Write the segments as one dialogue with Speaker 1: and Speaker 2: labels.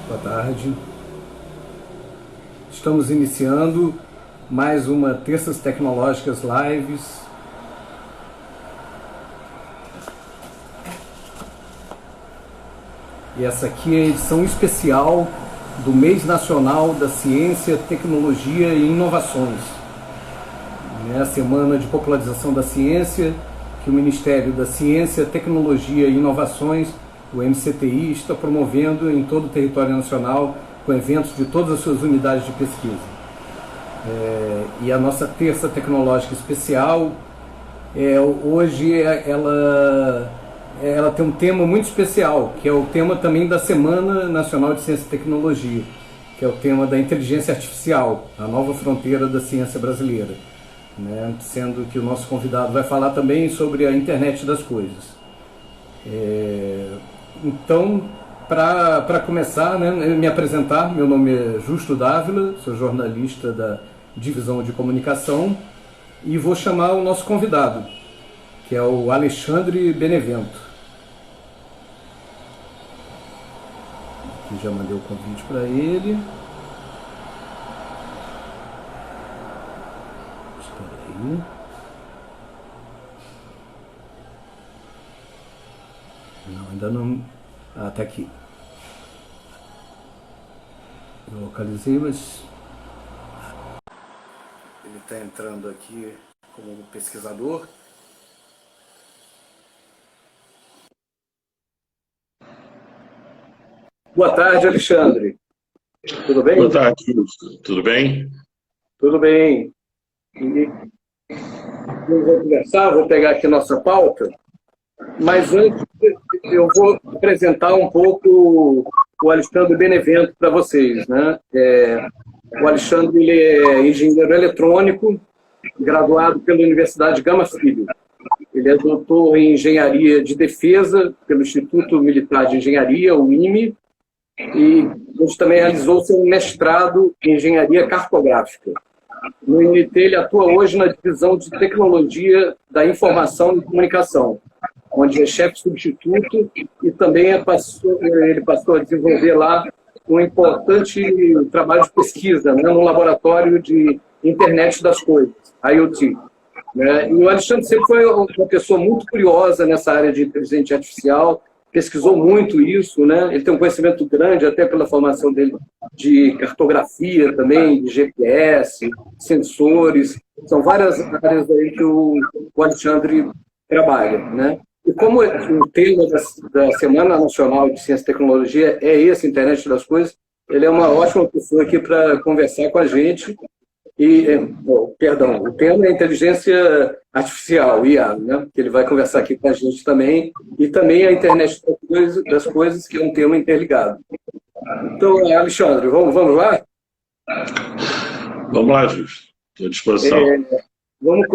Speaker 1: Boa tarde. Estamos iniciando mais uma Terças Tecnológicas Lives. E essa aqui é a edição especial do Mês Nacional da Ciência, Tecnologia e Inovações. É a Semana de Popularização da Ciência, que o Ministério da Ciência, Tecnologia e Inovações, o MCTI, está promovendo em todo o território nacional, com eventos de todas as suas unidades de pesquisa. E a nossa Terça Tecnológica Especial, hoje ela tem um tema muito especial, que é o tema também da Semana Nacional de Ciência e Tecnologia, que é o tema da inteligência artificial, a nova fronteira da ciência brasileira, né? Sendo que o nosso convidado vai falar também sobre a internet das coisas. Então, para começar, né, me apresentar, meu nome é Justo Dávila, sou jornalista da Divisão de Comunicação e vou chamar o nosso convidado, que é o Alexandre Benevento. Aqui já mandei o convite para ele. Espera aí. Não, ainda não. Ah, tá aqui. Eu localizei, mas ele está entrando aqui como pesquisador. Boa tarde, Alexandre. Tudo bem?
Speaker 2: Boa tarde, tudo bem?
Speaker 1: Tudo bem. E eu vou conversar, vou pegar aqui nossa pauta, mas antes eu vou apresentar um pouco o Alexandre Benevento para vocês, né? O Alexandre ele é engenheiro eletrônico, graduado pela Universidade Gama Filho. Ele é doutor em engenharia de defesa pelo Instituto Militar de Engenharia, o IME, e ele também realizou seu mestrado em engenharia cartográfica. No INT, ele atua hoje na divisão de tecnologia da informação e comunicação, onde é chefe substituto e também ele passou a desenvolver lá um importante trabalho de pesquisa, né, no laboratório de internet das coisas, IoT. Né? E o Alexandre sempre foi uma pessoa muito curiosa nessa área de inteligência artificial, pesquisou muito isso, né? Ele tem um conhecimento grande, até pela formação dele, de cartografia também, de GPS, sensores. São várias áreas aí que o Alexandre trabalha, né? E como o tema da Semana Nacional de Ciência e Tecnologia é esse, Internet das Coisas, ele é uma ótima pessoa aqui para conversar com a gente. O tema é inteligência artificial, IA, né? Que ele vai conversar aqui com a gente também, e também a internet das coisas, que é um tema interligado. Então, Alexandre, vamos lá?
Speaker 2: Vamos lá, Justo. Estou à disposição.
Speaker 1: Vamos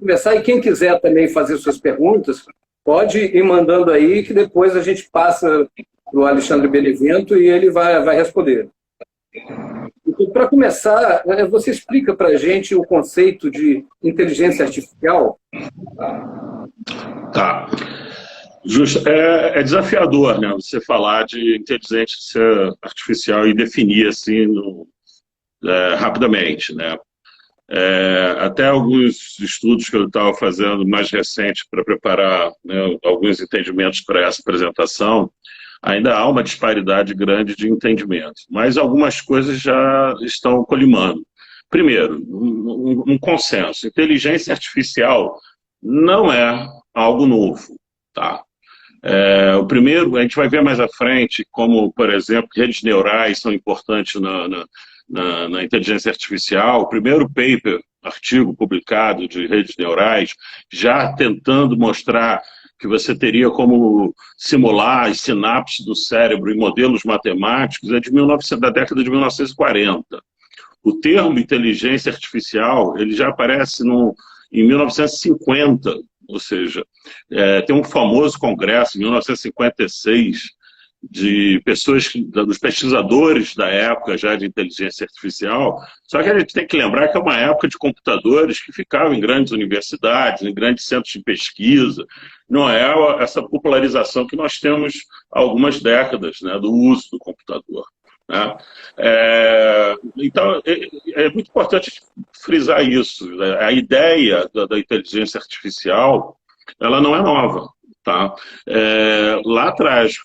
Speaker 1: começar, e quem quiser também fazer suas perguntas, pode ir mandando aí, que depois a gente passa para o Alexandre Benevento e ele vai responder. Então, para começar, você explica para a gente o conceito de inteligência artificial?
Speaker 2: Tá. Justo. É desafiador, né? Você falar de inteligência artificial e definir assim rapidamente, né? Até alguns estudos que eu estava fazendo mais recentes para preparar, né, alguns entendimentos para essa apresentação, ainda há uma disparidade grande de entendimento, mas algumas coisas já estão colimando. Primeiro, um consenso. Inteligência artificial não é algo novo, tá? O primeiro, a gente vai ver mais à frente, como, por exemplo, redes neurais são importantes na inteligência artificial. O primeiro artigo publicado de redes neurais, já tentando mostrar que você teria como simular as sinapses do cérebro em modelos matemáticos, é da década de 1940. O termo inteligência artificial ele já aparece em 1950, ou seja, tem um famoso congresso em 1956 de pessoas, dos pesquisadores da época já de inteligência artificial, só que a gente tem que lembrar que é uma época de computadores que ficavam em grandes universidades, em grandes centros de pesquisa, não é essa popularização que nós temos há algumas décadas, né, do uso do computador. né? Então, é muito importante frisar isso. A ideia da inteligência artificial, ela não é nova. Tá? Lá atrás,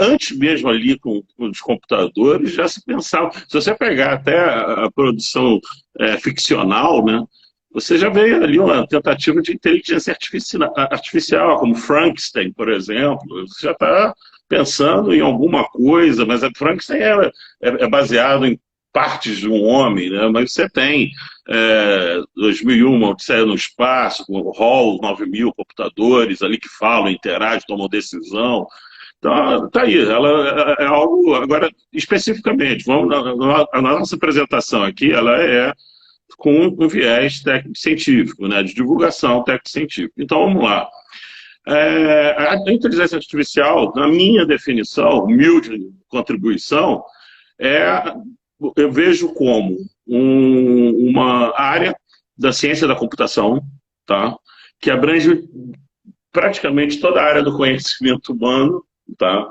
Speaker 2: antes mesmo ali com os computadores, já se pensava. Se você pegar até a produção ficcional, né, você já vê ali uma tentativa de inteligência artificial, como Frankenstein, por exemplo. Você já está pensando em alguma coisa, mas a Frankenstein é baseado em partes de um homem, né? Mas você tem 2001, Odisseia no Espaço, com o Hall, 9.000 computadores ali que falam, interagem, tomam decisão. Então, tá aí, ela é algo, agora, especificamente, a nossa apresentação aqui, ela é com um viés técnico-científico, né, de divulgação técnico-científica. Então, vamos lá. A inteligência artificial, na minha definição, humilde contribuição, eu vejo como uma área da ciência da computação, tá, que abrange praticamente toda a área do conhecimento humano, tá,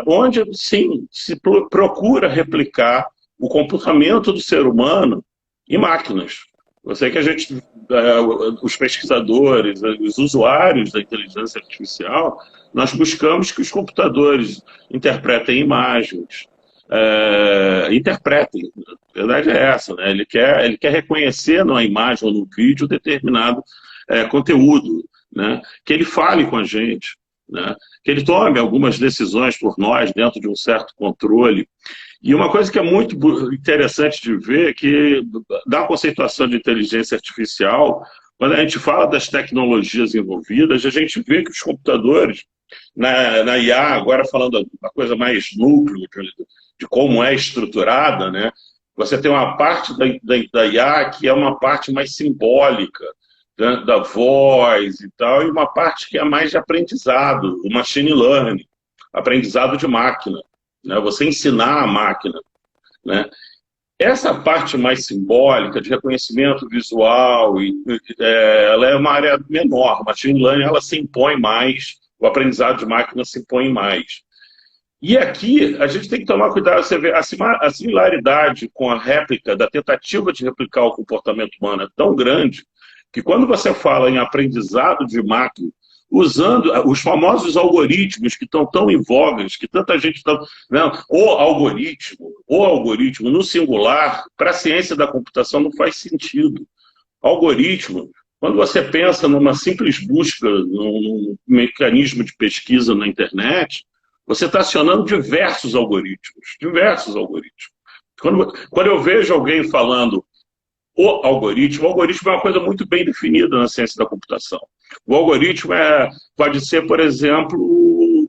Speaker 2: onde, sim, se procura replicar o comportamento do ser humano em máquinas. Eu sei que os pesquisadores, os usuários da inteligência artificial, nós buscamos que os computadores interpretem imagens, interpretem. A verdade é essa, né? Ele quer reconhecer numa imagem ou no vídeo determinado conteúdo, né? Que ele fale com a gente, né? Que ele tome algumas decisões por nós dentro de um certo controle. E uma coisa que é muito interessante de ver é que, da conceituação de inteligência artificial, quando a gente fala das tecnologias envolvidas, a gente vê que os computadores, na IA, agora falando a coisa mais núcleo de como é estruturada, né? Você tem uma parte da IA que é uma parte mais simbólica, né, da voz e tal, e uma parte que é mais de aprendizado, o machine learning, aprendizado de máquina. Você ensinar a máquina, né? Essa parte mais simbólica de reconhecimento visual, ela é uma área menor. O machine learning ela se impõe mais, o aprendizado de máquina se impõe mais. E aqui a gente tem que tomar cuidado, você vê, a similaridade com a réplica, da tentativa de replicar o comportamento humano é tão grande, que quando você fala em aprendizado de máquina, usando os famosos algoritmos que estão tão em vogas, que tanta gente está... Né? O algoritmo no singular, para a ciência da computação não faz sentido. Algoritmo, quando você pensa numa simples busca, num mecanismo de pesquisa na internet, você está acionando diversos algoritmos. Quando eu vejo alguém falando o algoritmo é uma coisa muito bem definida na ciência da computação. O algoritmo pode ser, por exemplo,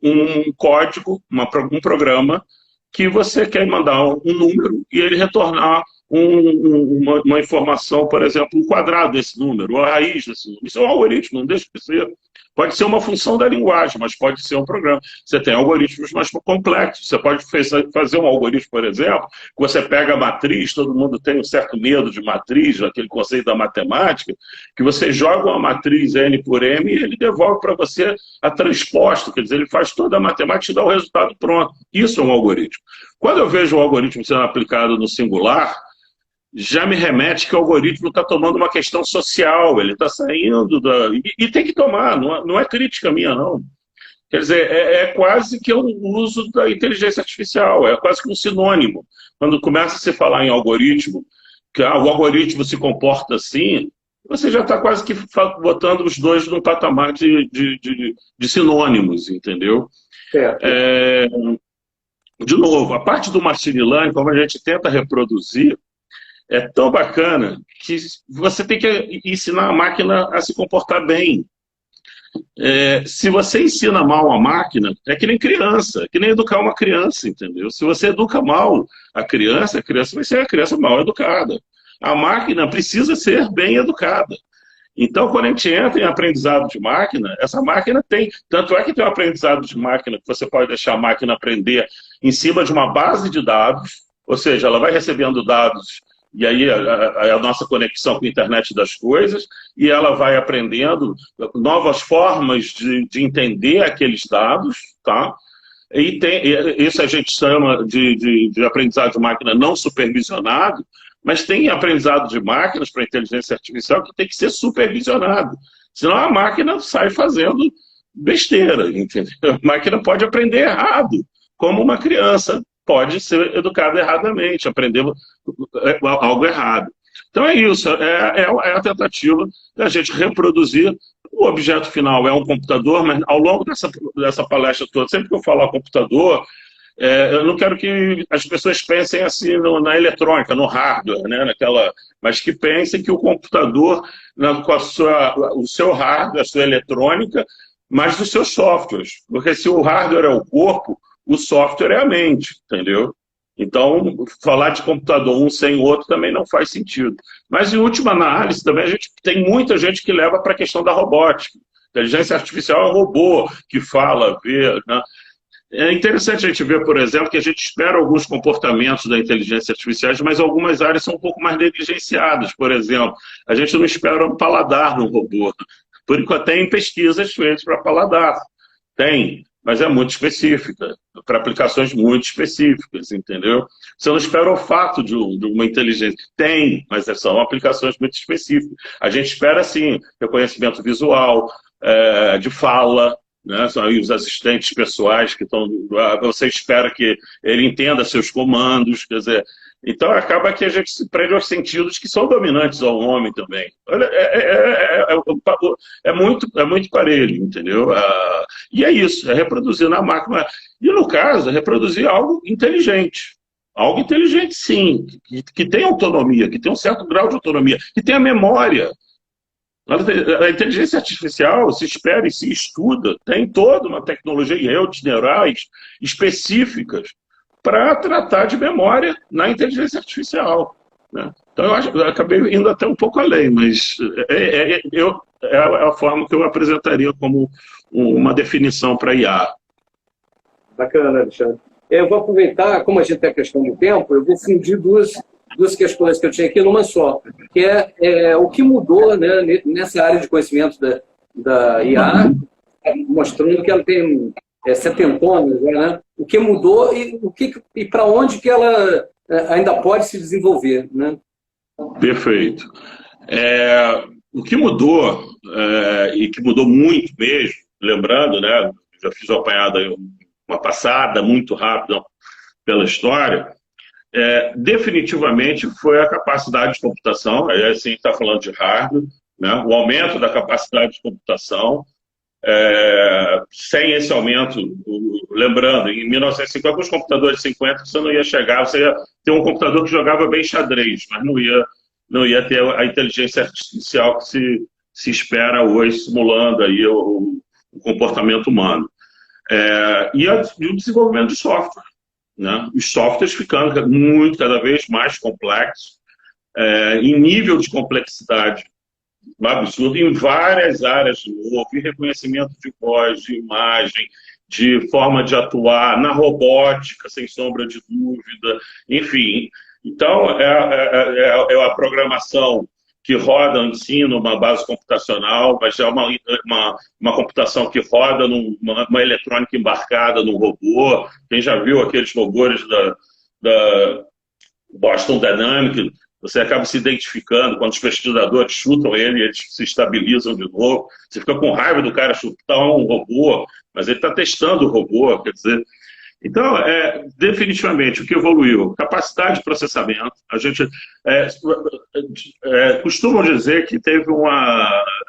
Speaker 2: um código, um programa, que você quer mandar um número e ele retornar uma informação, por exemplo, o quadrado desse número, ou a raiz desse número. Isso é um algoritmo, não deixa de ser. Pode ser uma função da linguagem, mas pode ser um programa. Você tem algoritmos mais complexos. Você pode fazer um algoritmo, por exemplo, que você pega a matriz, todo mundo tem um certo medo de matriz, aquele conceito da matemática, que você joga uma matriz N por M e ele devolve para você a transposta, quer dizer, ele faz toda a matemática e dá o resultado pronto. Isso é um algoritmo. Quando eu vejo o algoritmo sendo aplicado no singular, já me remete que o algoritmo está tomando uma questão social, ele está saindo da... E tem que tomar, não é crítica minha, não. Quer dizer, é quase que um uso da inteligência artificial, é quase que um sinônimo. Quando começa a se falar em algoritmo, que o algoritmo se comporta assim, você já está quase que botando os dois num patamar de sinônimos, entendeu? De novo, a parte do machine learning, como a gente tenta reproduzir, é tão bacana que você tem que ensinar a máquina a se comportar bem. Se você ensina mal a máquina, é que nem criança, é que nem educar uma criança, entendeu? Se você educa mal a criança vai ser a criança mal educada. A máquina precisa ser bem educada. Então, quando a gente entra em aprendizado de máquina, essa máquina tem... Tanto é que tem um aprendizado de máquina que você pode deixar a máquina aprender em cima de uma base de dados, ou seja, ela vai recebendo dados. E aí a nossa conexão com a internet das coisas, e ela vai aprendendo novas formas de entender aqueles dados, tá? Isso a gente chama de aprendizado de máquina não supervisionado, mas tem aprendizado de máquinas para inteligência artificial que tem que ser supervisionado. Senão a máquina sai fazendo besteira, entendeu? A máquina pode aprender errado, como uma criança pode ser educada erradamente, aprender algo errado. Então é isso, é a tentativa da gente reproduzir. O objeto final é um computador, mas ao longo dessa palestra toda, sempre que eu falar computador, eu não quero que as pessoas pensem assim na eletrônica, no hardware, né, mas que pensem que o computador, com o seu hardware, a sua eletrônica, mas os seus softwares. Porque se o hardware é o corpo, o software é a mente, entendeu? Então, falar de computador um sem o outro também não faz sentido. Mas, em última análise, também a gente tem muita gente que leva para a questão da robótica. Inteligência artificial é um robô que fala, vê, né? É interessante a gente ver, por exemplo, que a gente espera alguns comportamentos da inteligência artificial, mas algumas áreas são um pouco mais negligenciadas. Por exemplo, a gente não espera um paladar no robô. Por enquanto, tem pesquisas feitas para paladar. Tem, mas é muito específica, para aplicações muito específicas, entendeu? Você não espera o fato de uma inteligência. Tem, mas são aplicações muito específicas. A gente espera, sim, reconhecimento visual, de fala, né? São aí os assistentes pessoais que estão... Você espera que ele entenda seus comandos, quer dizer... Então, acaba que a gente se prende aos sentidos que são dominantes ao homem também. É muito parelho, entendeu? E é isso, é reproduzir na máquina. E, no caso, é reproduzir algo inteligente. Algo inteligente, sim, que tem autonomia, que tem um certo grau de autonomia, que tem a memória. A inteligência artificial se espera e se estuda, tem toda uma tecnologia e redes neurais específicas para tratar de memória na inteligência artificial, né? Então, eu acabei indo até um pouco além, mas é a forma que eu apresentaria como uma definição para IA.
Speaker 1: Bacana, Alexandre. Eu vou aproveitar, como a gente tem a questão do tempo, eu vou fundir duas questões que eu tinha aqui numa só, que é o que mudou, né, nessa área de conhecimento da IA, mostrando que ela tem 70 anos, né? O que mudou e para onde que ela ainda pode se desenvolver, né?
Speaker 2: Perfeito. O que mudou, e que mudou muito mesmo, lembrando, né, já fiz uma apanhada, uma passada muito rápida pela história, definitivamente foi a capacidade de computação, aí assim está falando de hardware, né, o aumento da capacidade de computação. Sem esse aumento, lembrando, em 1950, com os computadores de 50, você não ia chegar, você ia ter um computador que jogava bem xadrez, mas não ia ter a inteligência artificial que se espera hoje, simulando aí o comportamento humano. E o desenvolvimento de software, né? Os softwares ficando cada vez mais complexos, em nível de complexidade absurdo, em várias áreas de novo, em reconhecimento de voz, de imagem, de forma de atuar, na robótica, sem sombra de dúvida, enfim. Então, é a programação que roda em si numa base computacional, mas é uma computação que roda numa eletrônica embarcada num robô. Quem já viu aqueles robôs da Boston Dynamics, você acaba se identificando, quando os pesquisadores chutam ele, eles se estabilizam de novo. Você fica com raiva do cara chutar um robô, mas ele está testando o robô, quer dizer... Então, definitivamente, o que evoluiu? Capacidade de processamento. A gente costumam dizer que teve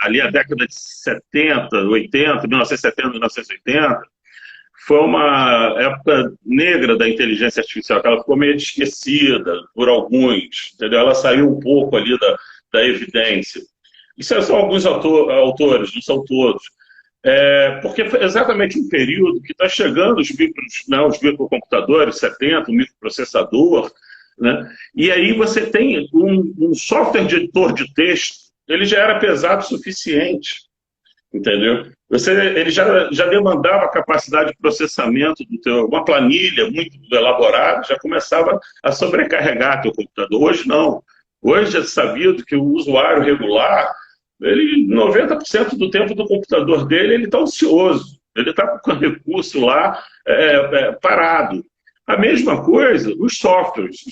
Speaker 2: ali a década de 70, 80, 1970, 1980, foi uma época negra da inteligência artificial, que ela ficou meio esquecida por alguns, entendeu? Ela saiu um pouco ali da evidência. Isso são alguns autores, não são todos. Porque foi exatamente um período que está chegando os microcomputadores, 70, um microprocessador, né? E aí você tem um software de editor de texto, ele já era pesado o suficiente, entendeu? Ele já demandava a capacidade de processamento uma planilha muito elaborada, já começava a sobrecarregar teu computador. Hoje não. Hoje é sabido que o usuário regular, 90% do tempo do computador dele, ele está ocioso. Ele está com o recurso lá parado. A mesma coisa, os softwares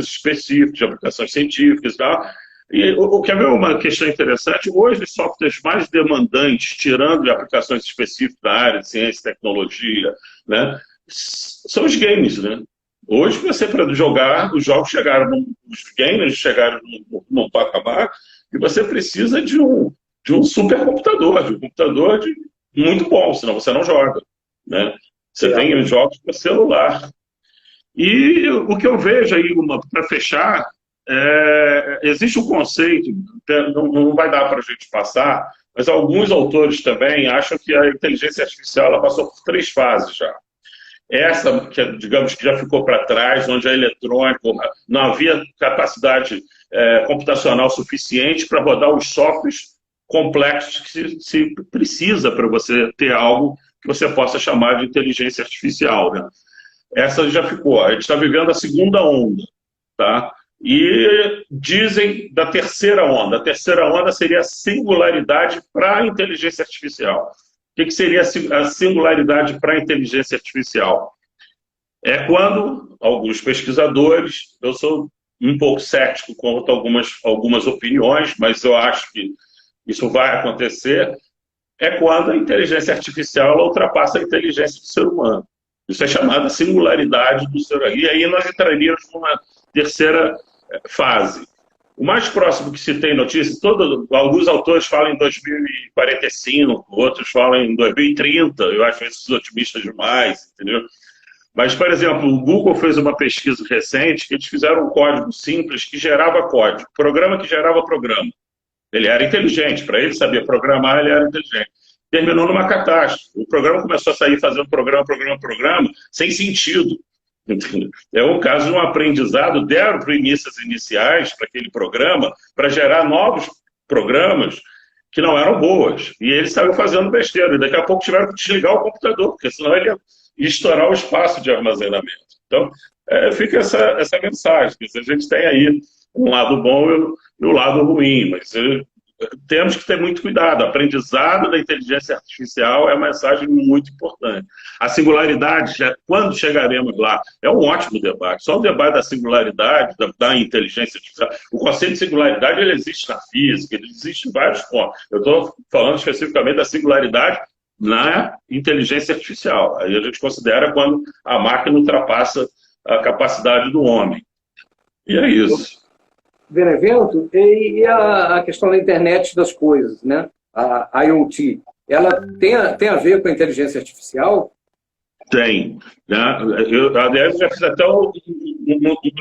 Speaker 2: específicos de aplicações científicas e tal. E o que é uma questão interessante, hoje os softwares mais demandantes, tirando de aplicações específicas da área de ciência e tecnologia, né, são os games, né? Hoje, você para jogar, os jogos chegaram, os gamers chegaram num patamar e você precisa de um supercomputador, de um computador muito bom, senão você não joga, né? Você tem os jogos para celular. E o que eu vejo aí, para fechar, existe um conceito, não vai dar para a gente passar, mas alguns autores também acham que a inteligência artificial ela passou por 3 fases já. Essa, que digamos que já ficou para trás, onde a eletrônica, não havia capacidade computacional suficiente para rodar os softwares complexos que se precisa para você ter algo que você possa chamar de inteligência artificial, né? Essa já ficou. A gente está vivendo a segunda onda, tá? E dizem da terceira onda. A terceira onda seria a singularidade para a inteligência artificial. O que seria a singularidade para a inteligência artificial? É quando alguns pesquisadores, eu sou um pouco cético quanto a algumas opiniões, mas eu acho que isso vai acontecer, é quando a inteligência artificial ela ultrapassa a inteligência do ser humano. Isso é chamada singularidade do ser humano. E aí nós entraríamos numa terceira fase. O mais próximo que se tem notícia, alguns autores falam em 2045, outros falam em 2030, eu acho esses otimistas demais, entendeu? Mas, por exemplo, o Google fez uma pesquisa recente que eles fizeram um código simples que gerava código, programa que gerava programa. Ele era inteligente, para ele saber programar, ele era inteligente. Terminou numa catástrofe. O programa começou a sair fazendo programa, sem sentido. Entendeu? É um caso de um aprendizado, deram premissas iniciais para aquele programa, para gerar novos programas que não eram boas. E ele saiu fazendo besteira. E daqui a pouco tiveram que desligar o computador, porque senão ele ia estourar o espaço de armazenamento. Então, fica essa mensagem. Que a gente tem aí um lado bom e o lado ruim, mas temos que ter muito cuidado. O aprendizado da inteligência artificial é uma mensagem muito importante. A singularidade, quando chegaremos lá, é um ótimo debate. Só o debate da singularidade, da inteligência artificial. O conceito de singularidade ele existe na física, ele existe em vários pontos. Eu estou falando especificamente da singularidade na inteligência artificial. Aí a gente considera quando a máquina ultrapassa a capacidade do homem. E é isso.
Speaker 1: Benevento, e a questão da internet das coisas, né? A IoT, ela tem a ver com a inteligência artificial?
Speaker 2: Tem. Né? Eu, aliás, já fiz até um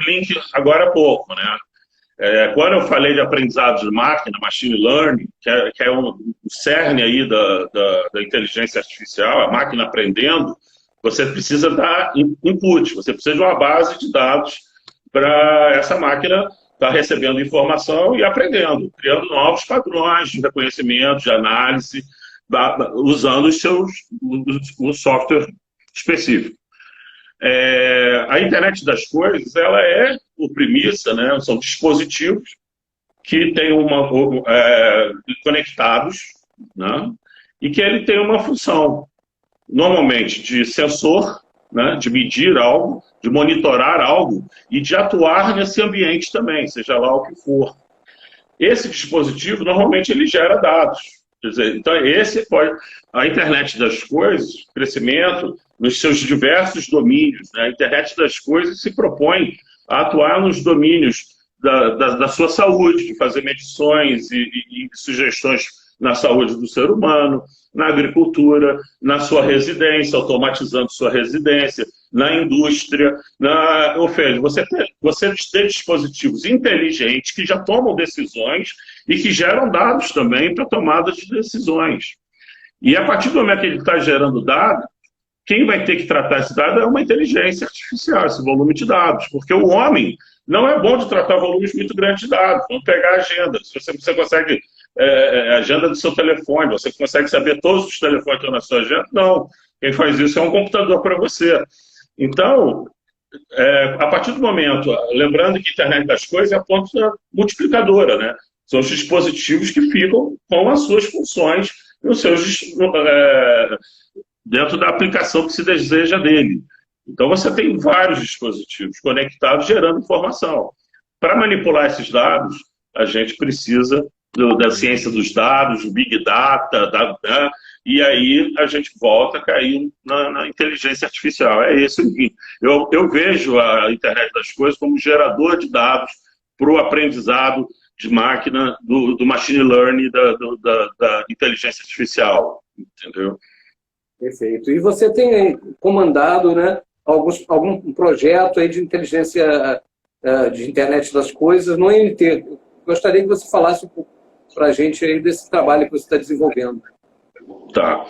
Speaker 2: link agora há pouco. Né? Quando eu falei de aprendizado de máquina, machine learning, que é o cerne aí da inteligência artificial, a máquina aprendendo, você precisa dar input, você precisa de uma base de dados para essa máquina está recebendo informação e aprendendo, criando novos padrões de reconhecimento, de análise, usando o software específico. A internet das coisas, ela é por premissa, né? São dispositivos que têm conectados, né? E que ele tem uma função, normalmente de sensor, né? De medir algo, de monitorar algo e de atuar nesse ambiente também, seja lá o que for. Esse dispositivo, normalmente, ele gera dados. Quer dizer, então, a internet das coisas, crescimento nos seus diversos domínios, né? A internet das coisas se propõe a atuar nos domínios da sua saúde, de fazer medições e sugestões na saúde do ser humano, na agricultura, na sua residência, automatizando sua residência, na indústria, ou seja, você tem dispositivos inteligentes que já tomam decisões e que geram dados também para tomada de decisões. E a partir do momento que ele está gerando dados, quem vai ter que tratar esse dado é uma inteligência artificial, esse volume de dados, porque o homem não é bom de tratar volumes muito grandes de dados. Vamos pegar a agenda. Se você consegue a agenda do seu telefone, você consegue saber todos os telefones que estão na sua agenda? Não. Quem faz isso é um computador para você. Então, a partir do momento, lembrando que a internet das coisas é a ponta multiplicadora, né? São os dispositivos que ficam com as suas funções nos seus dentro da aplicação que se deseja dele. Então, você tem vários dispositivos conectados gerando informação. Para manipular esses dados, a gente precisa da ciência dos dados, do Big Data, e aí a gente volta a cair na inteligência artificial. É isso. Eu vejo a internet das coisas como gerador de dados para o aprendizado de máquina, do machine learning, da inteligência artificial. Entendeu?
Speaker 1: Perfeito. E você tem comandado, né, algum projeto aí de inteligência, de internet das coisas no INT. Gostaria que você falasse um pouco para a gente aí desse trabalho que você está desenvolvendo.
Speaker 2: Tá.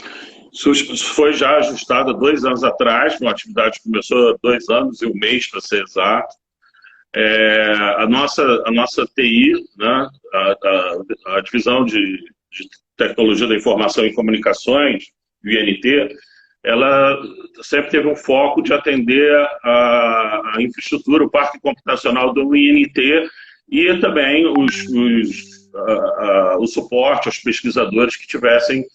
Speaker 2: Isso foi já ajustado há 2 anos atrás, uma atividade que começou há 2 anos e 1 mês, para ser exato. A nossa TI, né, a divisão de tecnologia da informação e comunicações, o INT, ela sempre teve um foco de atender a infraestrutura, o parque computacional do INT e também o suporte aos pesquisadores que tivessem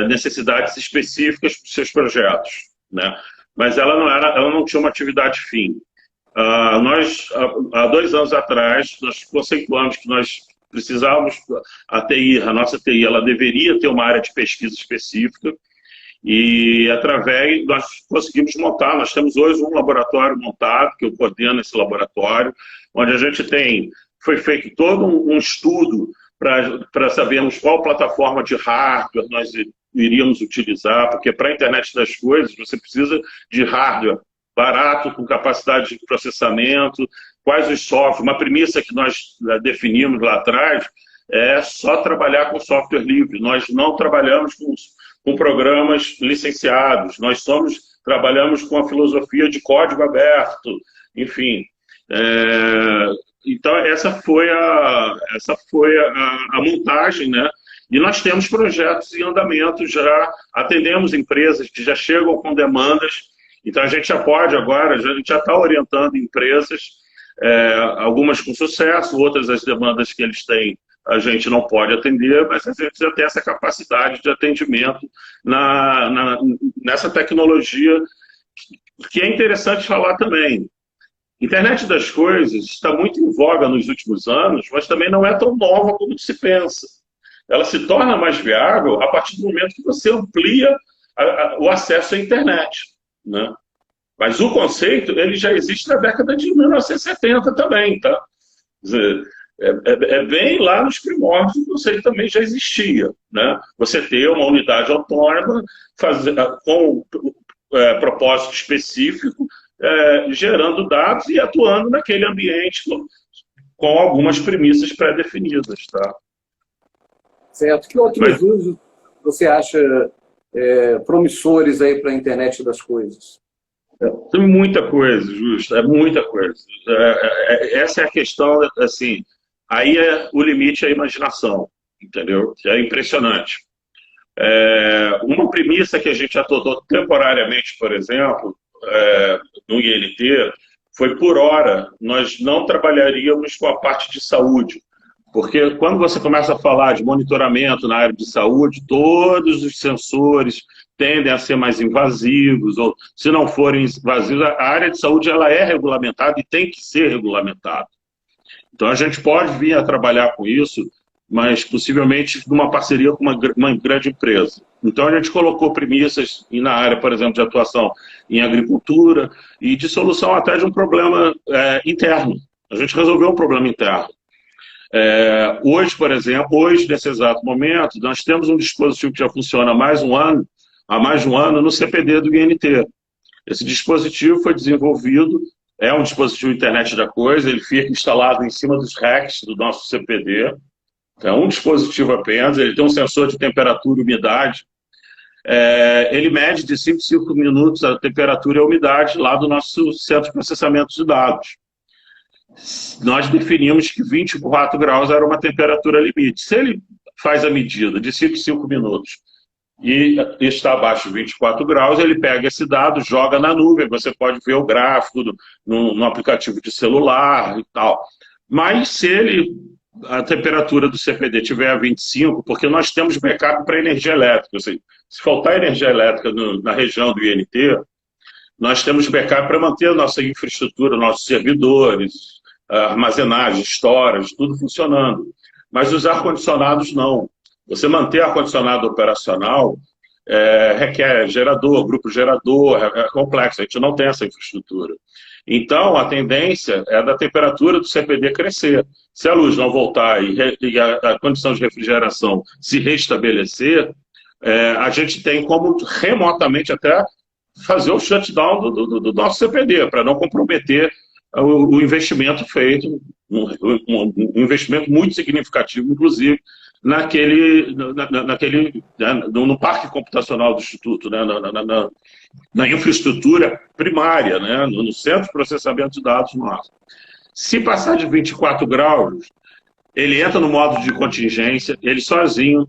Speaker 2: necessidades específicas para os seus projetos, né? Mas ela não tinha uma atividade fim. Nós, há 2 anos atrás, nós conceituamos que nós precisávamos, a nossa TI, ela deveria ter uma área de pesquisa específica e, nós conseguimos montar, nós temos hoje um laboratório montado, que eu coordeno esse laboratório, onde a gente foi feito todo um estudo para sabermos qual plataforma de hardware nós iríamos utilizar, porque para a internet das coisas você precisa de hardware barato, com capacidade de processamento, quais os softwares. Uma premissa que nós definimos lá atrás é só trabalhar com software livre. Nós não trabalhamos com programas licenciados, nós trabalhamos com a filosofia de código aberto, enfim. Então, essa foi a montagem, né? E nós temos projetos em andamento, já atendemos empresas que já chegam com demandas. Então, a gente já pode agora, a gente já está orientando empresas, algumas com sucesso, outras as demandas que eles têm a gente não pode atender, mas a gente já tem essa capacidade de atendimento nessa tecnologia, que é interessante falar também. Internet das coisas está muito em voga nos últimos anos, mas também não é tão nova como se pensa. Ela se torna mais viável a partir do momento que você amplia o acesso à internet, né? Mas o conceito ele já existe na década de 1970 também, tá? Quer dizer, bem lá nos primórdios, o conceito também já existia, né? Você ter uma unidade autônoma com propósito específico, gerando dados e atuando naquele ambiente com algumas premissas pré-definidas, tá?
Speaker 1: Certo. Que outros usos você acha promissores aí para a internet das coisas?
Speaker 2: Tem muita coisa, Justo, muita coisa. Essa é a questão, assim, aí o limite é a imaginação, entendeu? É impressionante. Uma premissa que a gente adotou temporariamente, por exemplo, no INT, foi por hora, nós não trabalharíamos com a parte de saúde, porque quando você começa a falar de monitoramento na área de saúde, todos os sensores tendem a ser mais invasivos, ou se não forem invasivos, a área de saúde ela é regulamentada e tem que ser regulamentada. Então a gente pode vir a trabalhar com isso, mas possivelmente numa parceria com uma grande empresa. Então a gente colocou premissas na área, por exemplo, de atuação em agricultura e de solução até de um problema interno. A gente resolveu um problema interno. Hoje, por exemplo, nesse exato momento, nós temos um dispositivo que já funciona há mais de um ano no CPD do INT. Esse dispositivo foi desenvolvido, é um dispositivo internet da coisa, ele fica instalado em cima dos racks do nosso CPD. É um dispositivo apenas, ele tem um sensor de temperatura e umidade. Ele mede de 5 em 5 minutos a temperatura e a umidade lá do nosso centro de processamento de dados. Nós definimos que 24 graus era uma temperatura limite. Se ele faz a medida de 5 em 5 minutos e está abaixo de 24 graus, ele pega esse dado, joga na nuvem, você pode ver o gráfico no aplicativo de celular e tal. Mas se ele a temperatura do CPD tiver a 25, porque nós temos backup para energia elétrica. Ou seja, se faltar energia elétrica na região do INT, nós temos backup para manter a nossa infraestrutura, nossos servidores, armazenagem, storage, tudo funcionando. Mas os ar-condicionados não. Você manter ar-condicionado operacional requer gerador, grupo gerador, é complexo, a gente não tem essa infraestrutura. Então, a tendência é da temperatura do CPD crescer. Se a luz não voltar e a condição de refrigeração se restabelecer, a gente tem como remotamente até fazer o shutdown do nosso CPD, para não comprometer o investimento feito, um investimento muito significativo, inclusive, no parque computacional do Instituto, né, na infraestrutura primária, né, no centro de processamento de dados nosso. Se passar de 24 graus, ele entra no modo de contingência, ele sozinho,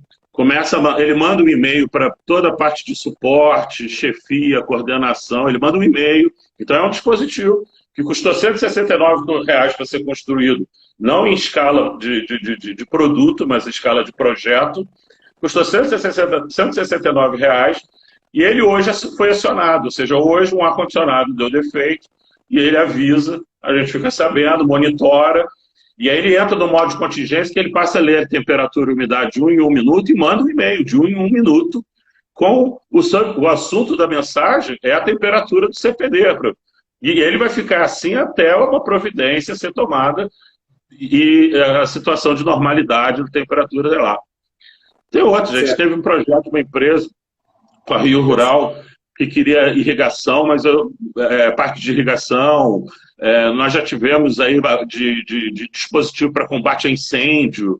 Speaker 2: ele manda um e-mail para toda a parte de suporte, chefia, coordenação, ele manda um e-mail. Então é um dispositivo que custou R$169 para ser construído, não em escala de produto, mas em escala de projeto. Custou R$169, e ele hoje foi acionado, ou seja, hoje um ar-condicionado deu defeito, e ele avisa, a gente fica sabendo, monitora, e aí ele entra no modo de contingência, que ele passa a ler a temperatura e umidade de 1 em 1 minuto e manda um e-mail de 1 em 1 minuto, com o assunto da mensagem é a temperatura do CPD. E ele vai ficar assim até uma providência ser tomada e a situação de normalidade da temperatura é lá. Tem outros, a gente teve um projeto, uma empresa, com a Rio Rural, que queria irrigação, mas parque de irrigação, nós já tivemos aí de dispositivo para combate a incêndio,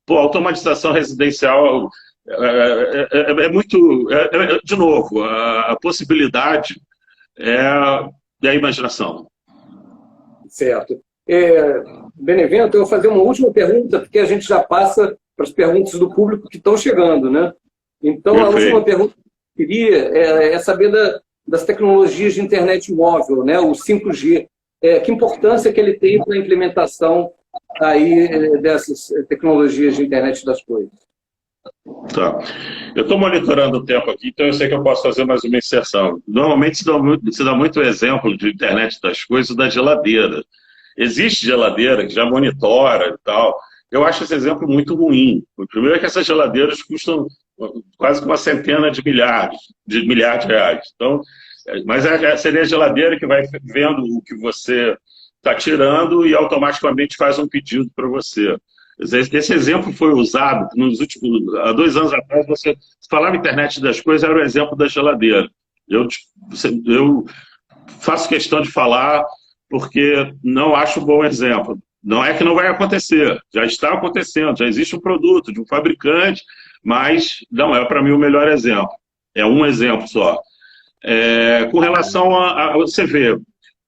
Speaker 2: automatização residencial, de novo, a possibilidade é a imaginação.
Speaker 1: Certo. Benevento, eu vou fazer uma última pergunta, porque a gente já passa para as perguntas do público que estão chegando, né? Então, perfeito. A última pergunta que eu queria é saber das tecnologias de internet móvel, né? O 5G. Que importância que ele tem para a implementação aí dessas tecnologias de internet das coisas?
Speaker 2: Tá. Eu estou monitorando o tempo aqui, então eu sei que eu posso fazer mais uma inserção. Normalmente se dá muito exemplo de internet das coisas da geladeira. Existe geladeira que já monitora e tal. Eu acho esse exemplo muito ruim. O primeiro é que essas geladeiras custam quase uma centena de milhares de reais. Então, mas seria a geladeira que vai vendo o que você está tirando e automaticamente faz um pedido para você. Esse exemplo foi usado há 2 anos atrás. Você falava internet das coisas, era o exemplo da geladeira. Eu faço questão de falar porque não acho um bom exemplo. Não é que não vai acontecer, já está acontecendo, já existe um produto de um fabricante, mas não é para mim o melhor exemplo. É um exemplo só. Com relação a você ver,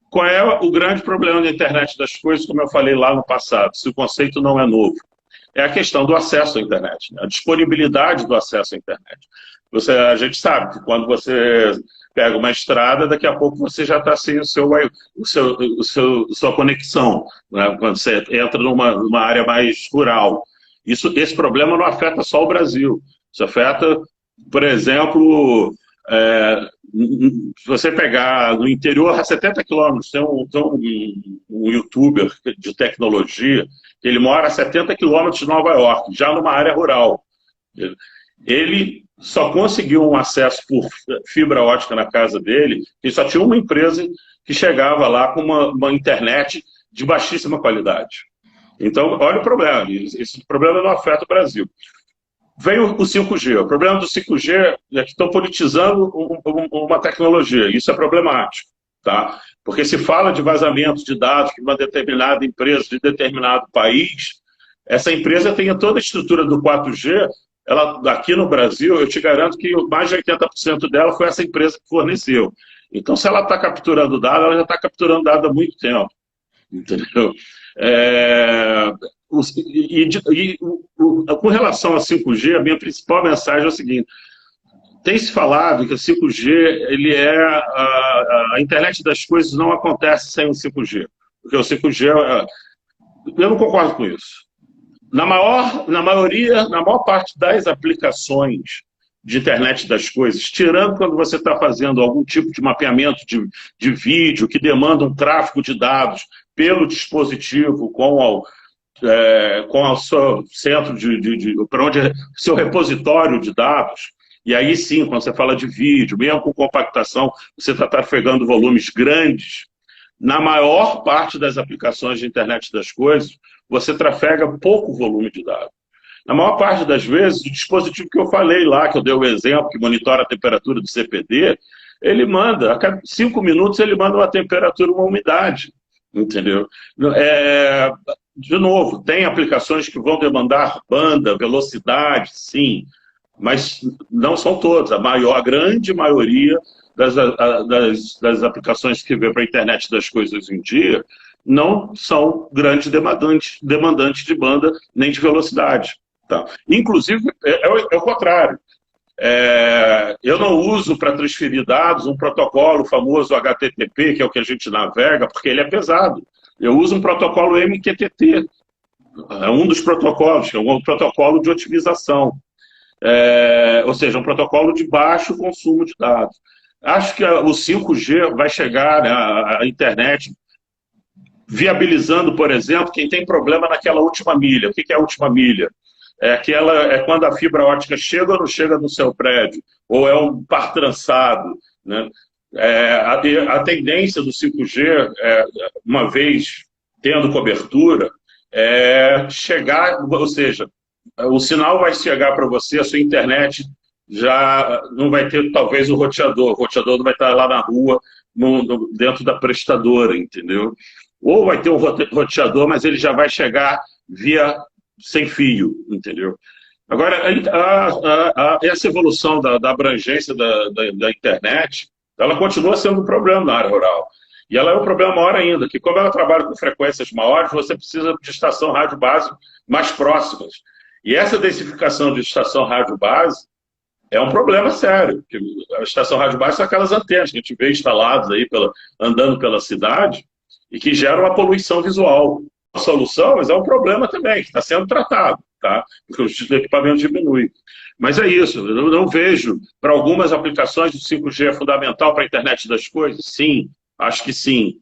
Speaker 2: qual é o grande problema da internet das coisas, como eu falei lá no passado, se o conceito não é novo? É a questão do acesso à internet, né? A disponibilidade do acesso à internet. A gente sabe que quando você pega uma estrada, daqui a pouco você já está sem sua conexão, né? Quando você entra numa área mais rural. Esse problema não afeta só o Brasil. Isso afeta, por exemplo, se você pegar no interior, a 70 quilômetros, tem um youtuber de tecnologia, ele mora a 70 quilômetros de Nova York, já numa área rural. Ele só conseguiu um acesso por fibra ótica na casa dele, e só tinha uma empresa que chegava lá com uma internet de baixíssima qualidade. Então, olha o problema. Esse problema não afeta o Brasil. Vem o 5G. O problema do 5G é que estão politizando uma tecnologia. Isso é problemático, tá? Porque se fala de vazamento de dados de uma determinada empresa, de determinado país, essa empresa tem toda a estrutura do 4G. Aqui no Brasil, eu te garanto que mais de 80% dela foi essa empresa que forneceu. Então, se ela está capturando dado, ela já está capturando dado há muito tempo. Entendeu? Com relação a 5G, a minha principal mensagem é o seguinte: tem se falado que o 5G, a internet das coisas não acontece sem o 5G, porque o 5G Eu não concordo com isso. Na maior parte das aplicações de internet das coisas, tirando quando você está fazendo algum tipo de mapeamento de vídeo que demanda um tráfego de dados pelo dispositivo com o seu centro para onde é seu repositório de dados, e aí sim, quando você fala de vídeo, mesmo com compactação, você está trafegando volumes grandes, na maior parte das aplicações de internet das coisas, você trafega pouco volume de dados. Na maior parte das vezes, o dispositivo que eu falei lá, que eu dei o exemplo, que monitora a temperatura do CPD, ele manda, a cada 5 minutos ele manda uma temperatura, uma umidade, entendeu? De novo, tem aplicações que vão demandar banda, velocidade, sim, mas não são todas. A grande maioria das aplicações que vê para a internet das coisas hoje em dia não são grandes demandantes de banda nem de velocidade. Tá? Inclusive, é o contrário. Eu não uso para transferir dados um protocolo famoso HTTP, que é o que a gente navega, porque ele é pesado. Eu uso um protocolo MQTT, é um dos protocolos, que é um protocolo de otimização. Ou seja, um protocolo de baixo consumo de dados. Acho que o 5G vai chegar, né, a internet, viabilizando, por exemplo, quem tem problema naquela última milha. O que é a última milha? É quando a fibra ótica chega ou não chega no seu prédio, ou é um par trançado, né? A tendência do 5G, uma vez tendo cobertura, é chegar, ou seja, o sinal vai chegar para você, a sua internet já não vai ter, talvez, o roteador não vai estar lá na rua, dentro da prestadora, entendeu? Ou vai ter um roteador, mas ele já vai chegar via sem fio, entendeu? Agora, essa evolução da abrangência da internet, ela continua sendo um problema na área rural. E ela é um problema maior ainda, que como ela trabalha com frequências maiores, você precisa de estação rádio base mais próximas. E essa densificação de estação rádio base é um problema sério. Porque a estação rádio base são aquelas antenas que a gente vê instaladas aí andando pela cidade e que geram uma poluição visual. A solução, mas é um problema também, que está sendo tratado, tá? Porque o equipamento diminui. Mas é isso, eu não vejo, para algumas aplicações, o 5G é fundamental para a internet das coisas? Sim, acho que sim.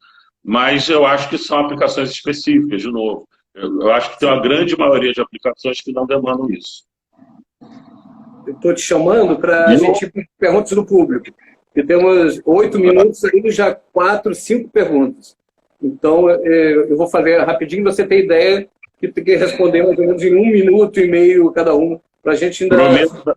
Speaker 2: Mas eu acho que são aplicações específicas, de novo. Eu acho que tem uma grande maioria de aplicações que não demandam isso.
Speaker 1: Eu estou te chamando para a gente ir para perguntas do público. E temos 8 minutos aí, já 4, 5 perguntas. Então, eu vou fazer rapidinho, você tem ideia que tem que responder mais ou menos em 1 minuto e meio cada um, para a gente ainda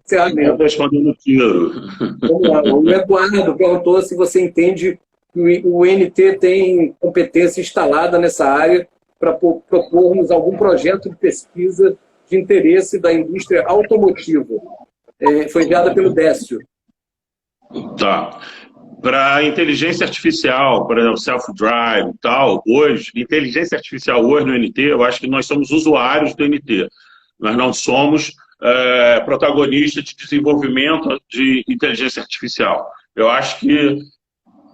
Speaker 1: encerrar mesmo.
Speaker 2: Responder no tiro.
Speaker 1: Vamos lá. O Eduardo perguntou se você entende que o NT tem competência instalada nessa área para propormos algum projeto de pesquisa de interesse da indústria automotiva. Foi enviada pelo Décio.
Speaker 2: Tá. Para inteligência artificial, por exemplo, self-drive e tal, hoje, inteligência artificial hoje no NT, eu acho que nós somos usuários do NT. Nós não somos protagonistas de desenvolvimento de inteligência artificial. Eu acho que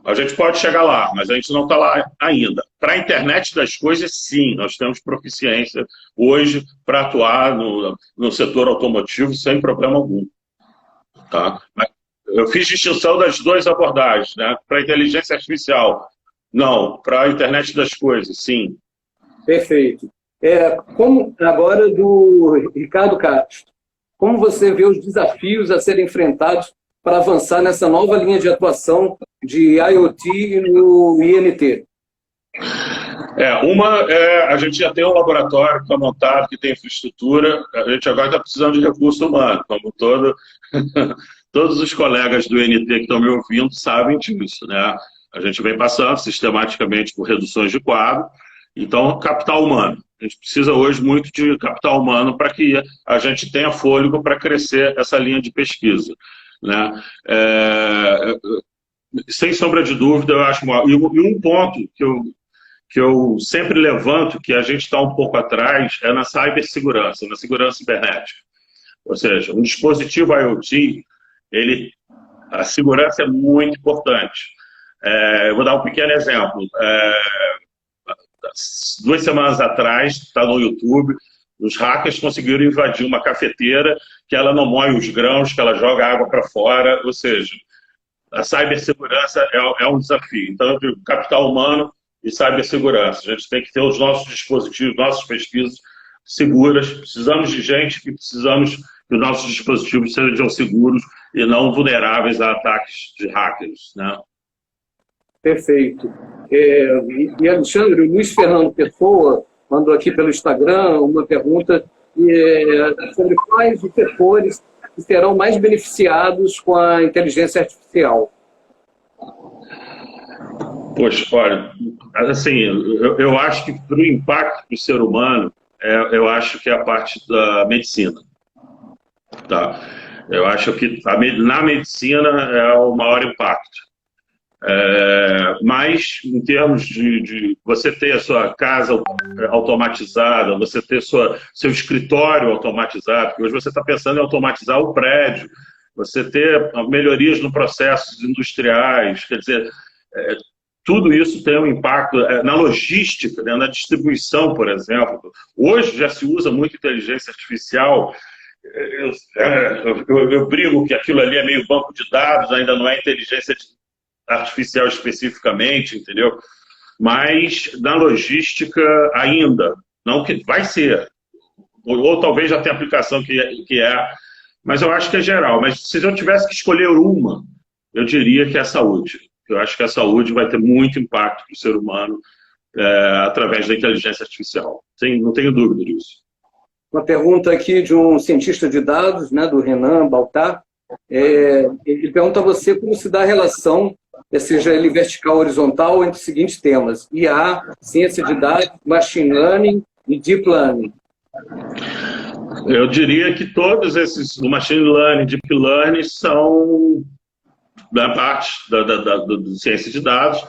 Speaker 2: a gente pode chegar lá, mas a gente não está lá ainda. Para a internet das coisas, sim, nós temos proficiência hoje para atuar no setor automotivo sem problema algum. Tá? Mas eu fiz distinção das duas abordagens, né? Para a inteligência artificial, não. Para a internet das coisas, sim.
Speaker 1: Perfeito. Como agora do Ricardo Castro, como você vê os desafios a serem enfrentados para avançar nessa nova linha de atuação de IoT no INT?
Speaker 2: A gente já tem um laboratório que está montado, que tem infraestrutura, a gente agora está precisando de recurso humano, como todos os colegas do INT que estão me ouvindo sabem disso, né? A gente vem passando sistematicamente por reduções de quadro, então capital humano. A gente precisa hoje muito de capital humano para que a gente tenha fôlego para crescer essa linha de pesquisa, né? Sem sombra de dúvida, eu acho... E um ponto que eu sempre levanto, que a gente está um pouco atrás, é na cibersegurança, na segurança cibernética. Ou seja, um dispositivo IoT, a segurança é muito importante. Eu vou dar um pequeno exemplo. 2 semanas atrás, está no YouTube, os hackers conseguiram invadir uma cafeteira que ela não moe os grãos, que ela joga água para fora, ou seja, a cibersegurança é um desafio. Então, eu digo, capital humano e cibersegurança. A gente tem que ter os nossos dispositivos, nossas pesquisas seguras. Precisamos de gente e precisamos que os nossos dispositivos sejam seguros e não vulneráveis a ataques de hackers, né?
Speaker 1: Perfeito. E Alexandre, o Luiz Fernando Pessoa mandou aqui pelo Instagram uma pergunta sobre quais os setores que serão mais beneficiados com a inteligência artificial.
Speaker 2: Poxa, olha, assim, eu acho que para o impacto para o ser humano, eu acho que é a parte da medicina. Tá? Eu acho que na medicina é o maior impacto. Mas, em termos de você ter a sua casa automatizada, você ter seu escritório automatizado, porque hoje você está pensando em automatizar o prédio, você ter melhorias no processos industriais, quer dizer, tudo isso tem um impacto na logística, né, na distribuição, por exemplo. Hoje já se usa muito inteligência artificial. Eu brigo que aquilo ali é meio banco de dados, ainda não é inteligência artificial especificamente, entendeu? Mas na logística ainda, não que vai ser, ou talvez já tenha aplicação que é, mas eu acho que é geral. Mas se eu tivesse que escolher uma, eu diria que é a saúde. Eu acho que a saúde vai ter muito impacto para o ser humano através da inteligência artificial. Não tenho dúvida disso.
Speaker 1: Uma pergunta aqui de um cientista de dados, né, do Renan Baltar. Ele pergunta a você como se dá a relação, seja ele vertical ou horizontal, entre os seguintes temas: IA, ciência de dados, machine learning e deep learning.
Speaker 2: Eu diria que todos esses, o machine learning, deep learning, são da parte da ciência de dados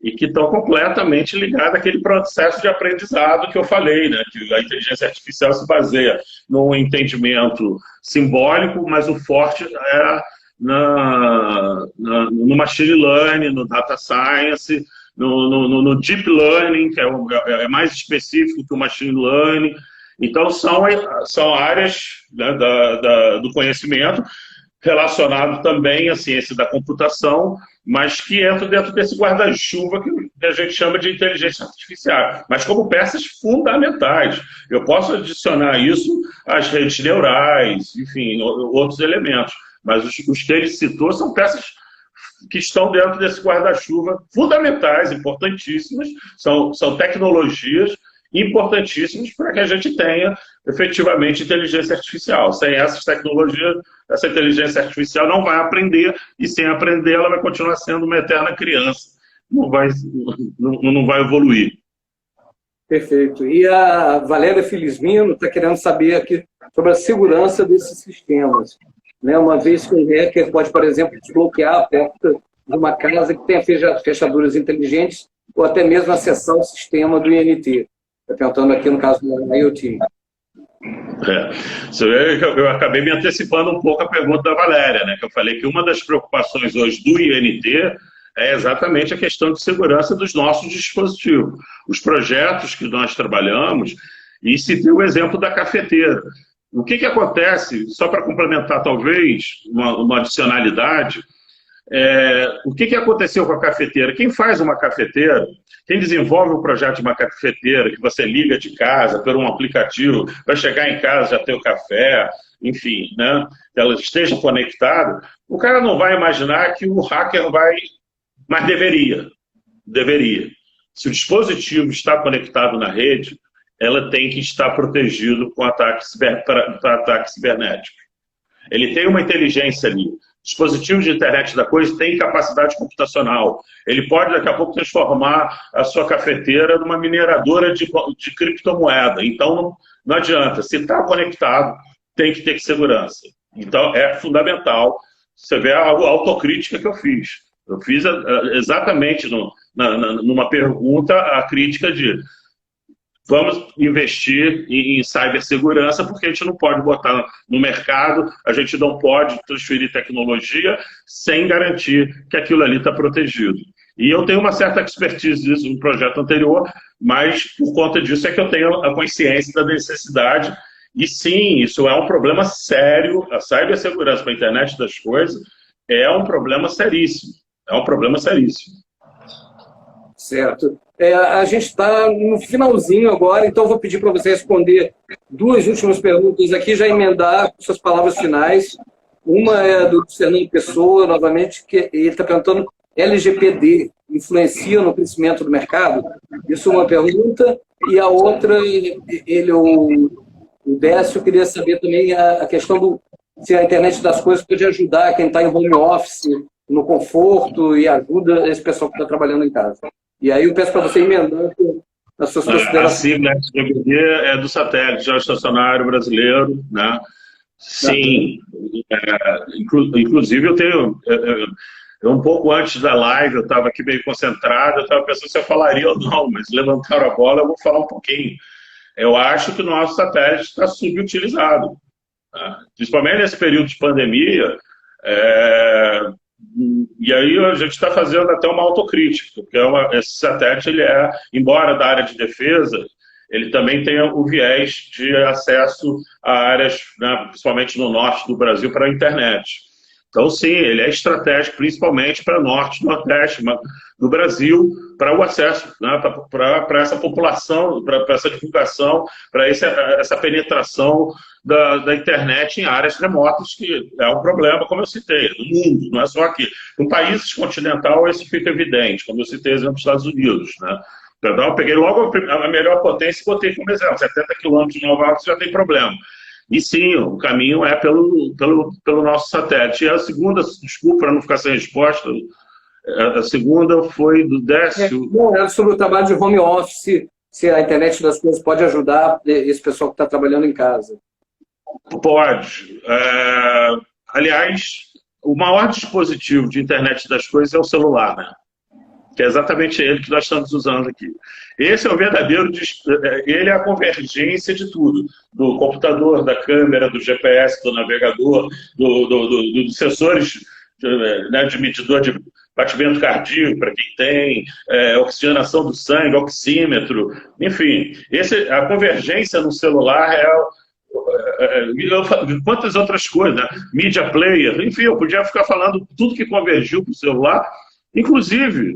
Speaker 2: e que estão completamente ligados àquele processo de aprendizado que eu falei, né? Que a inteligência artificial se baseia num entendimento simbólico, mas o forte é no machine learning, no data science, no deep learning, que é mais específico que o machine learning. Então, são áreas, né, do conhecimento relacionado também à ciência da computação, mas que entra dentro desse guarda-chuva que a gente chama de inteligência artificial, mas como peças fundamentais. Eu posso adicionar isso às redes neurais, enfim, outros elementos, mas os que ele citou são peças que estão dentro desse guarda-chuva fundamentais, importantíssimas, são tecnologias importantíssimos para que a gente tenha efetivamente inteligência artificial. Sem essas tecnologias, essa inteligência artificial não vai aprender, e sem aprender ela vai continuar sendo uma eterna criança, não vai evoluir.
Speaker 1: Perfeito. E a Valéria Felizmino está querendo saber aqui sobre a segurança desses sistemas, né? Uma vez que um hacker pode, por exemplo, desbloquear a porta de uma casa que tenha fechaduras inteligentes ou até mesmo acessar o sistema do INT. Estou perguntando aqui no caso do IoT.
Speaker 2: Eu acabei me antecipando um pouco a pergunta da Valéria, né? Que eu falei que uma das preocupações hoje do INT é exatamente a questão de segurança dos nossos dispositivos. Os projetos que nós trabalhamos, e citei o exemplo da cafeteira. O que acontece, só para complementar talvez uma adicionalidade, o que aconteceu com a cafeteira? Quem faz uma cafeteira, quem desenvolve um projeto de uma cafeteira que você liga de casa por um aplicativo, para chegar em casa já ter o café, enfim, né, que ela esteja conectada, o cara não vai imaginar que o hacker vai, mas deveria. Se o dispositivo está conectado na rede, ela tem que estar protegido com ataque cibernético. Ele tem uma inteligência ali. Dispositivos de internet da coisa têm capacidade computacional. Ele pode, daqui a pouco, transformar a sua cafeteira numa mineradora de criptomoeda. Então, não adianta. Se está conectado, tem que ter segurança. Então, é fundamental. Você vê a autocrítica que eu fiz. Eu fiz exatamente numa pergunta a crítica de vamos investir em cibersegurança, porque a gente não pode botar no mercado, a gente não pode transferir tecnologia sem garantir que aquilo ali está protegido. E eu tenho uma certa expertise disso no projeto anterior, mas por conta disso é que eu tenho a consciência da necessidade. E sim, isso é um problema sério. A cibersegurança para a internet das coisas é um problema seríssimo. É um problema seríssimo.
Speaker 1: Certo. A gente está no finalzinho agora, então eu vou pedir para você responder duas últimas perguntas aqui, já emendar com suas palavras finais. Uma é do Fernando Pessoa, novamente, que ele está perguntando: LGPD influencia no crescimento do mercado? Isso é uma pergunta. E a outra, o Décio queria saber também a questão do se a internet das coisas pode ajudar quem está em home office, no conforto, e ajuda esse pessoal que está trabalhando em casa. E aí eu peço para você emendar as suas considerações.
Speaker 2: A sigla LGPD é do satélite geoestacionário brasileiro, né? Sim, inclusive eu tenho... um pouco antes da live, eu estava aqui meio concentrado, eu estava pensando se eu falaria ou não, mas levantaram a bola, eu vou falar um pouquinho. Eu acho que o nosso satélite está subutilizado, tá? Principalmente nesse período de pandemia, e aí a gente está fazendo até uma autocrítica, porque esse satélite, ele embora da área de defesa, ele também tem o viés de acesso a áreas, né, principalmente no norte do Brasil, para a internet. Então, sim, ele é estratégico, principalmente para norte e nordeste do Brasil, para o acesso, né, para essa população, para essa divulgação, para essa penetração da internet em áreas remotas, que é um problema, como eu citei, no mundo, não é só aqui. No país continental, isso fica evidente, como eu citei, exemplo dos Estados Unidos, né? Perdão, eu peguei logo a melhor potência e botei como exemplo, 70 quilômetros de Nova York já tem problema. E sim, o caminho é pelo nosso satélite. E a segunda, desculpa para não ficar sem resposta, a segunda foi do Décio.
Speaker 1: Era sobre o trabalho de home office, se a internet das coisas pode ajudar esse pessoal que está trabalhando em casa.
Speaker 2: Pode. Aliás, o maior dispositivo de internet das coisas é o celular, né? Que é exatamente ele que nós estamos usando aqui. Esse é o verdadeiro, ele é a convergência de tudo, do computador, da câmera, do GPS, do navegador, dos sensores, né, de medidor de batimento cardíaco, para quem tem, oxigenação do sangue, oxímetro, enfim. A convergência no celular quantas outras coisas, né? Media player, enfim, eu podia ficar falando tudo que convergiu para o celular, inclusive...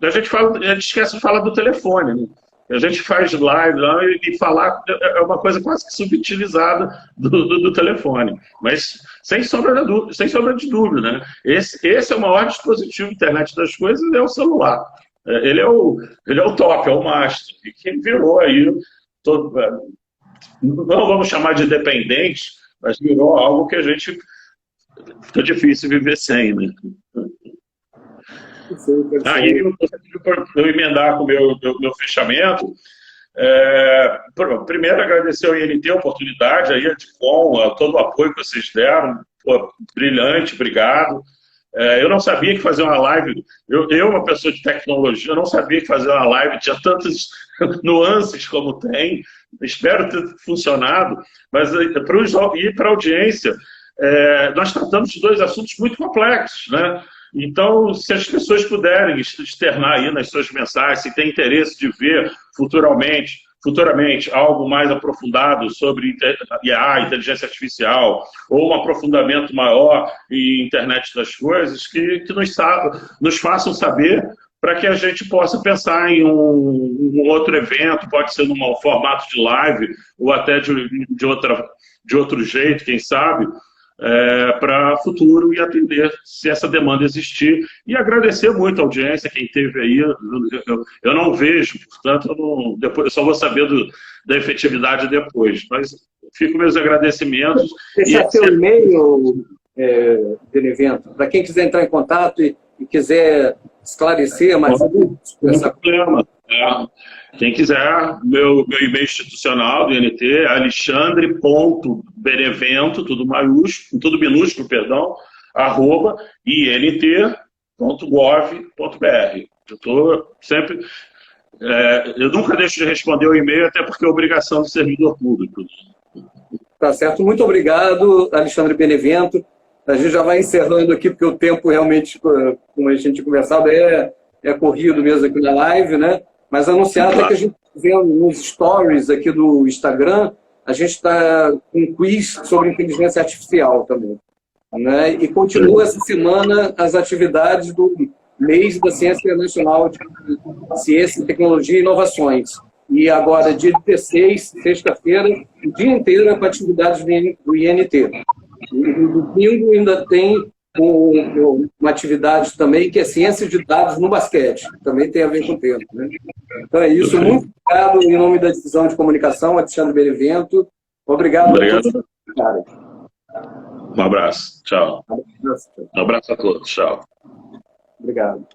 Speaker 2: A gente esquece de falar do telefone, né? A gente faz live lá e falar é uma coisa quase que subutilizada do telefone. Mas sem sombra de dúvida, né? Esse é o maior dispositivo internet das coisas, é o celular. Ele é o top, é o master. E que virou aí, não vamos chamar de dependente, mas virou algo que a gente fica difícil viver sem, né? Aí eu emendar com o meu fechamento. Primeiro, agradecer ao INT a oportunidade, aí, a todo o apoio que vocês deram. Pô, brilhante, obrigado. Eu não sabia que fazer uma live, uma pessoa de tecnologia, eu não sabia que fazer uma live tinha tantas nuances como tem. Espero ter funcionado, mas para a audiência, nós tratamos de dois assuntos muito complexos, né? Então, se as pessoas puderem externar aí nas suas mensagens, se tem interesse de ver futuramente algo mais aprofundado sobre IA, inteligência artificial, ou um aprofundamento maior em internet das coisas, que nos façam saber, para que a gente possa pensar em um outro evento, pode ser num formato de live, ou até de outro jeito, quem sabe, para futuro, e atender se essa demanda existir. E agradecer muito a audiência, quem esteve aí. Eu não vejo, portanto, eu só vou saber da efetividade depois. Mas fico meus agradecimentos.
Speaker 1: Deixar seu e-mail, Benevento, para quem quiser entrar em contato e quiser esclarecer mais
Speaker 2: essa problema. Quem quiser, meu e-mail institucional do INT é alexandre.benevento, tudo minúsculo, perdão, @int.gov.br. Eu estou sempre... eu nunca deixo de responder o e-mail, até porque é obrigação do servidor público.
Speaker 1: Tá certo. Muito obrigado, Alexandre Benevento. A gente já vai encerrando aqui, porque o tempo realmente, como a gente conversava, é é corrido mesmo aqui na live, né? Mas anunciar até que a gente está vendo nos stories aqui do Instagram, a gente está com um quiz sobre inteligência artificial também, né? E continua essa semana as atividades do mês da Ciência Nacional de Ciência, Tecnologia e Inovações. E agora, dia 16, sexta-feira, o dia inteiro com atividades do INT. E no domingo ainda tem uma atividade também que é ciência de dados no basquete, também tem a ver com o tempo, né? Então é isso, muito obrigado em nome da Divisão de Comunicação, Alexandre Benevento. Obrigado a todos.
Speaker 2: Um abraço, tchau. Um abraço a todos, tchau.
Speaker 1: Obrigado.